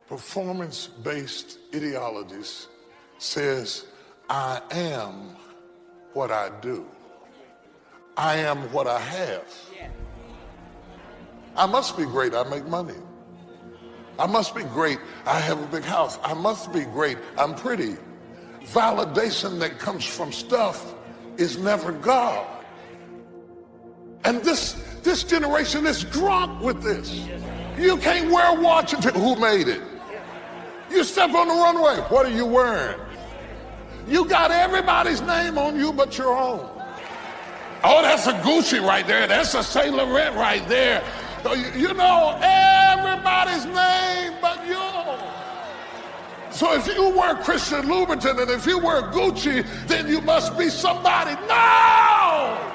Performance-based ideologies says, I am what I do. I am what I have. I must be great, I make money. I must be great, I have a big house. I must be great, I'm pretty. Validation that comes from stuff is never God. And this generation is drunk with this. You can't wear a watch until who made it? You step on the runway, what are you wearing? You got everybody's name on you but your own. Oh, that's a Gucci right there. That's a Saint Laurent right there. You know everybody's name but yours. So if you wear Christian Louboutin and if you wear Gucci, then you must be somebody. No!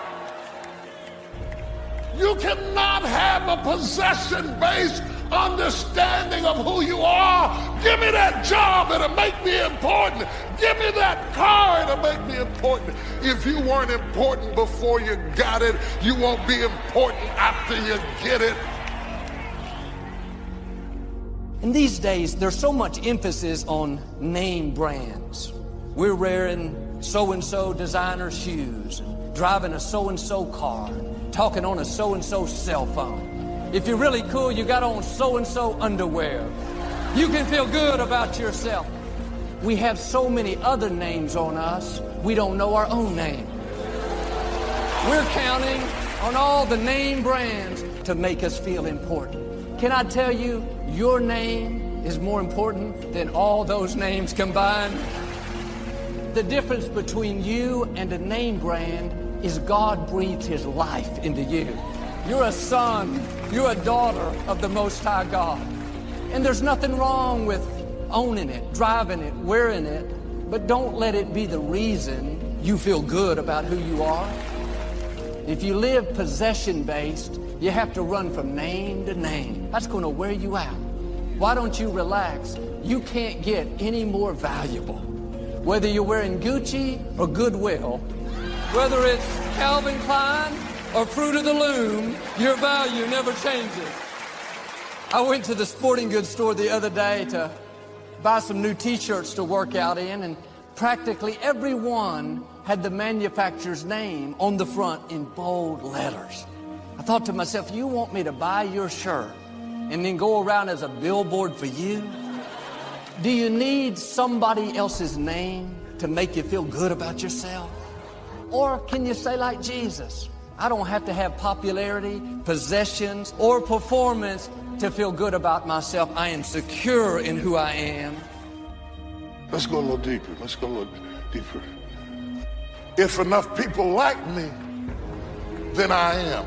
You cannot have a possession-based understanding of who you are. Give me that job, it'll make me important. Give me that car, it'll make me important. If you weren't important before you got it, you won't be important after you get it. In these days, there's so much emphasis on name brands. We're wearing so-and-so designer shoes, driving a so-and-so car, talking on a so-and-so cell phone. If you're really cool, you got on so-and-so underwear. You can feel good about yourself. We have so many other names on us, we don't know our own name. We're counting on all the name brands to make us feel important. Can I tell you, your name is more important than all those names combined? The difference between you and a name brand is God breathed His life into you. You're a son, you're a daughter of the Most High God. And there's nothing wrong with owning it, driving it, wearing it, but don't let it be the reason you feel good about who you are. If you live possession-based, you have to run from name to name. That's going to wear you out. Why don't you relax? You can't get any more valuable. Whether you're wearing Gucci or Goodwill, whether it's Calvin Klein or Fruit of the Loom, your value never changes. I went to the sporting goods store the other day to buy some new t-shirts to work out in, and practically every one had the manufacturer's name on the front in bold letters. I thought to myself, you want me to buy your shirt and then go around as a billboard for you? Do you need somebody else's name to make you feel good about yourself? Or can you say like Jesus, I don't have to have popularity, possessions, or performance to feel good about myself. I am secure in who I am. Let's go a little deeper. Let's go a little deeper. If enough people like me, then I am.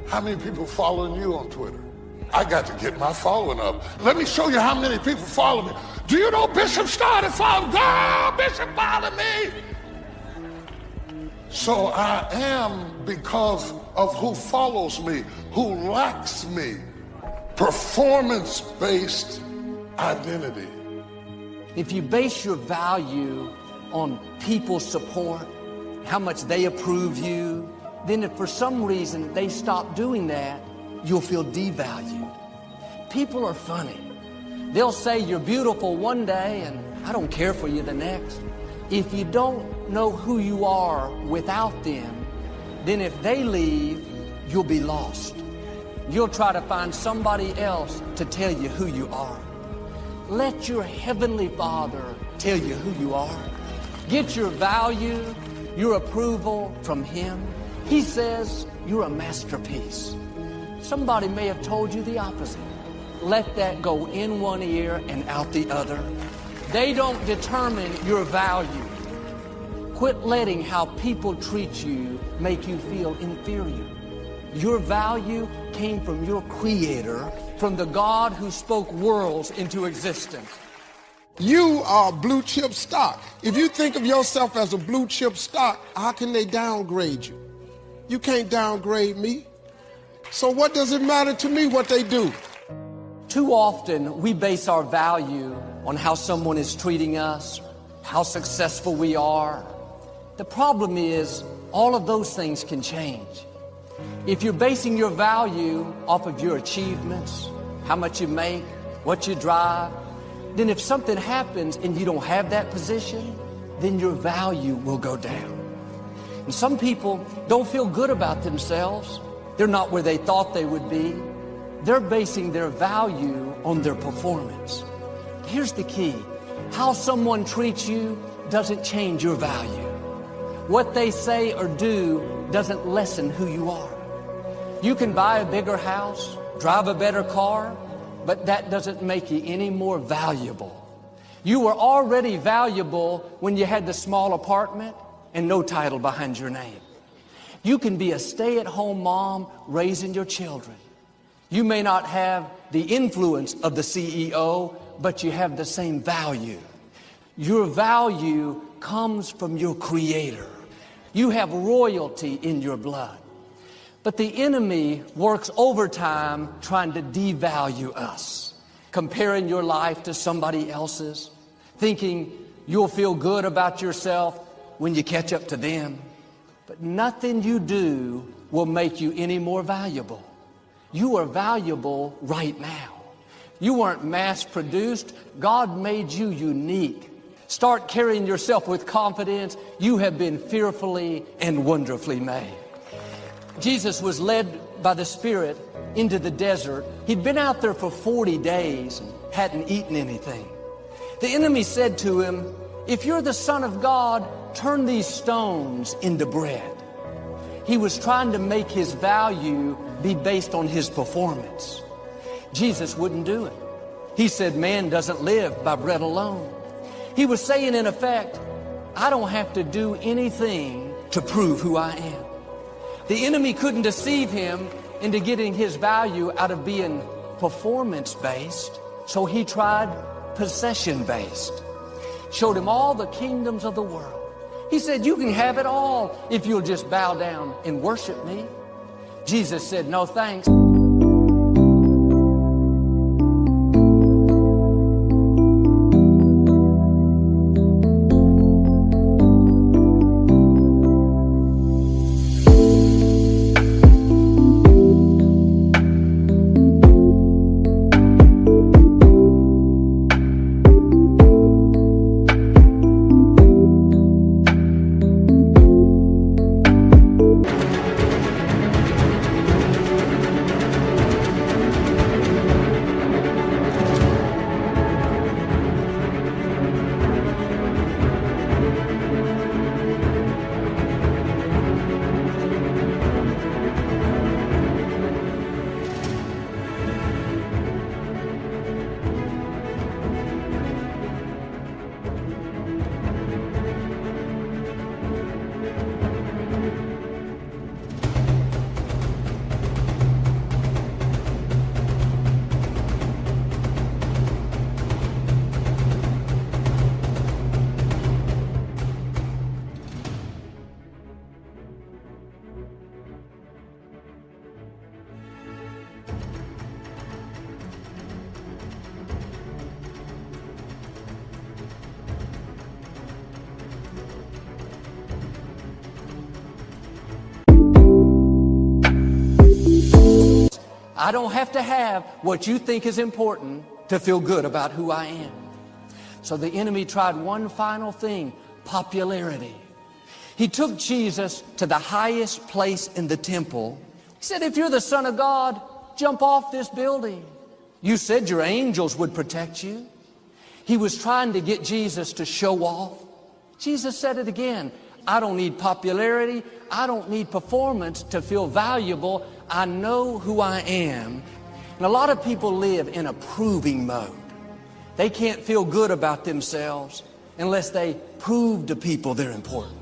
How many people following you on Twitter? I got to get my following up. Let me show you how many people follow me. Do you know Bishop started following? God, Bishop followed me. So I am because of who follows me, who likes me. Performance-based identity. If you base your value on people's support, how much they approve you, then if for some reason they stop doing that, you'll feel devalued. People are funny. They'll say you're beautiful one day and I don't care for you the next. If you don't know who you are without them, then if they leave, you'll be lost. You'll try to find somebody else to tell you who you are. Let your Heavenly Father tell you who you are. Get your value, your approval from Him. He says you're a masterpiece. Somebody may have told you the opposite. Let that go in one ear and out the other. They don't determine your value. Quit letting how people treat you make you feel inferior. Your value came from your Creator, from the God who spoke worlds into existence. You are blue chip stock. If you think of yourself as a blue chip stock, how can they downgrade you? You can't downgrade me. So what does it matter to me what they do? Too often we base our value on how someone is treating us, how successful we are. The problem is all of those things can change. If you're basing your value off of your achievements, how much you make, what you drive, then if something happens and you don't have that position, then your value will go down. And some people don't feel good about themselves. They're not where they thought they would be. They're basing their value on their performance. Here's the key. How someone treats you doesn't change your value. What they say or do doesn't lessen who you are. You can buy a bigger house, drive a better car, but that doesn't make you any more valuable. You were already valuable when you had the small apartment and no title behind your name. You can be a stay-at-home mom raising your children. You may not have the influence of the CEO, but you have the same value. Your value comes from your Creator. You have royalty in your blood. But the enemy works overtime trying to devalue us, comparing your life to somebody else's, thinking you'll feel good about yourself when you catch up to them. But nothing you do will make you any more valuable. You are valuable right now. You weren't mass-produced. God made you unique. Start carrying yourself with confidence. You have been fearfully and wonderfully made. Jesus was led by the Spirit into the desert. He'd been out there for 40 days and hadn't eaten anything. The enemy said to him, "If you're the Son of God, turn these stones into bread." He was trying to make his value be based on his performance. Jesus wouldn't do it. He said, "Man doesn't live by bread alone." He was saying, in effect, I don't have to do anything to prove who I am. The enemy couldn't deceive him into getting his value out of being performance-based, so he tried possession-based. Showed him all the kingdoms of the world. He said, "You can have it all if you'll just bow down and worship me." Jesus said, "No thanks." I don't have to have what you think is important to feel good about who I am. So the enemy tried one final thing, popularity. He took Jesus to the highest place in the temple. He said, "If you're the Son of God, jump off this building. You said your angels would protect you." He was trying to get Jesus to show off. Jesus said it again. I don't need popularity. I don't need performance to feel valuable. I know who I am. And a lot of people live in a proving mode. They can't feel good about themselves unless they prove to people they're important.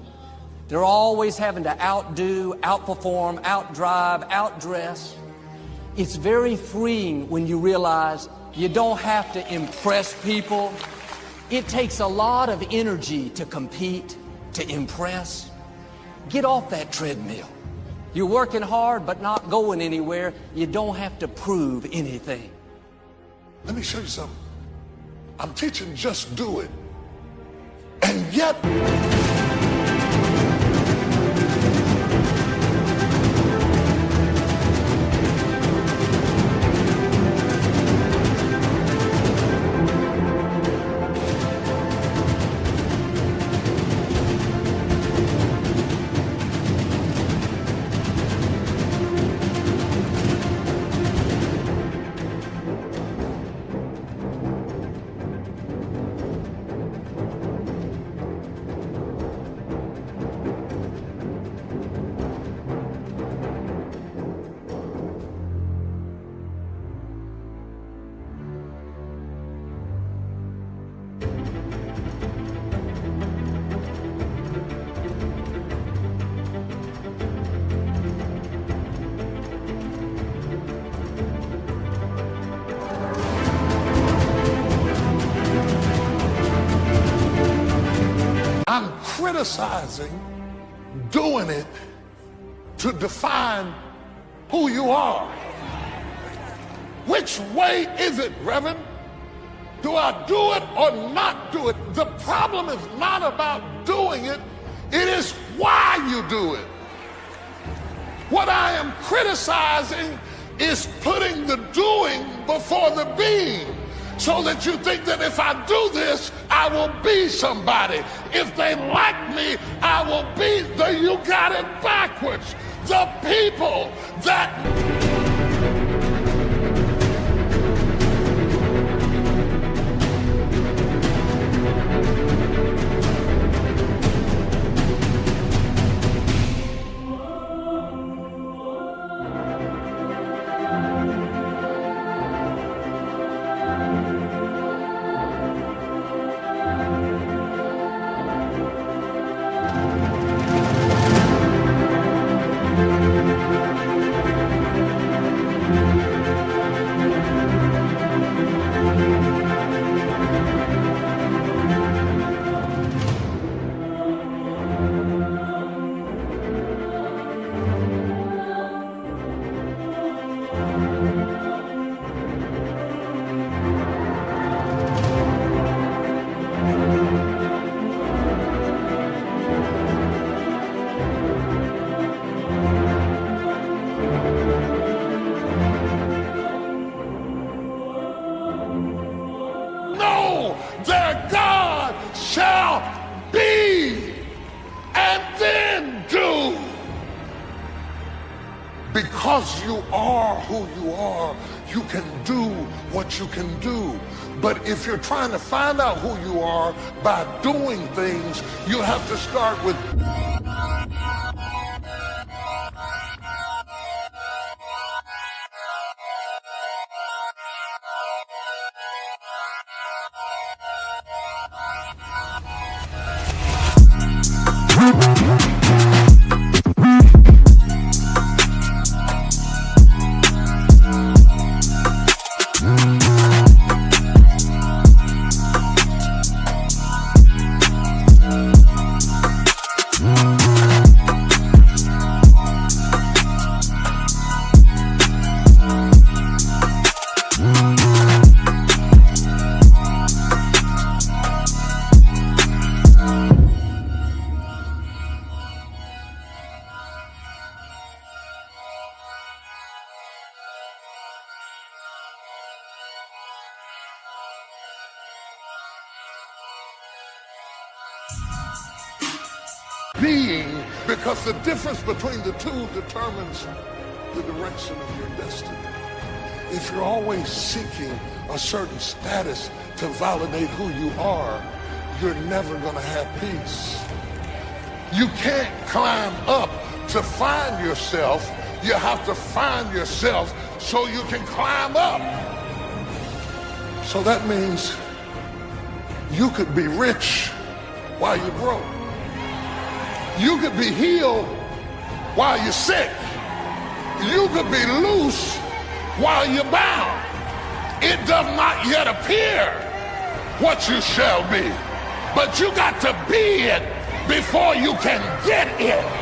They're always having to outdo, outperform, outdrive, outdress. It's very freeing when you realize you don't have to impress people. It takes a lot of energy to compete, to impress. Get off that treadmill. You're working hard but not going anywhere. You don't have to prove anything. Let me show you something. I'm teaching just do it. And yet, criticizing doing it to define who you are. Which way is it, Reverend? Do I do it or not do it? The problem is not about doing it, it is why you do it. What I am criticizing is putting the doing before the being, so that you think that if I do this, I will be somebody. If they like me, I will be you got it backwards. The people that their God shall be, and then do. Because you are who you are, you can do what you can do. But if you're trying to find out who you are by doing things, you have to start with being, because the difference between the two determines the direction of your destiny. If you're always seeking a certain status to validate who you are, you're never going to have peace. You can't climb up to find yourself. You have to find yourself so you can climb up. So that means you could be rich while you're broke. You could be healed while you're sick. You could be loose while you're bound. It does not yet appear what you shall be, but you got to be it before you can get it.